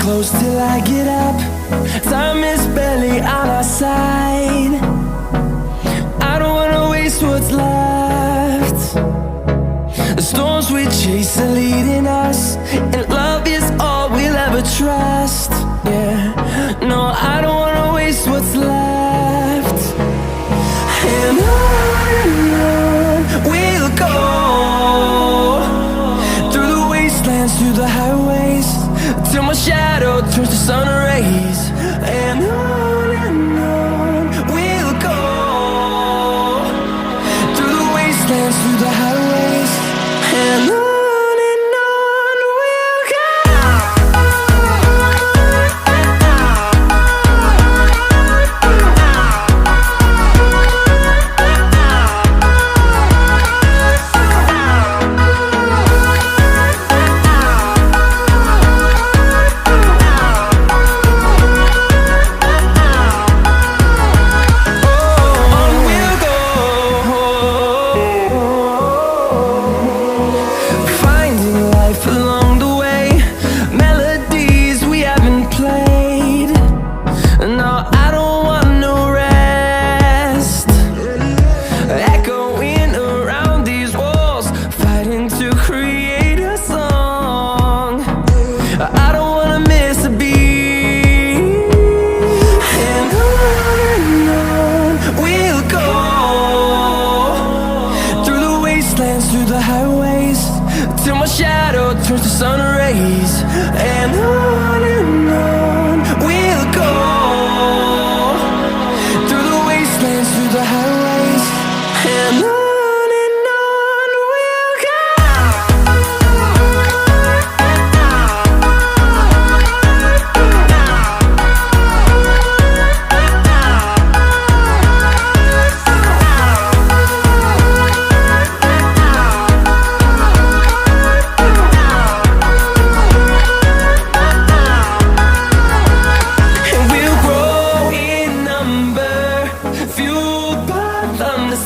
close till I get up. Time is barely on our side. I don't wanna waste what's left. The storms we chase are leading us, and love is all we'll ever trust. Yeah, no, I don't wanna waste what's left. And on we'll go, through the wastelands, through the highways, till my shadow turns to sun rays. And on we'll go, through the wastelands, through the highways, and on. Through the highways, till my shadow turns to sun rays. And on we'll go, through the wastelands, through the highways, and on.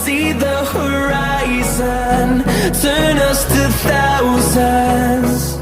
See the horizon, turn us to thousands.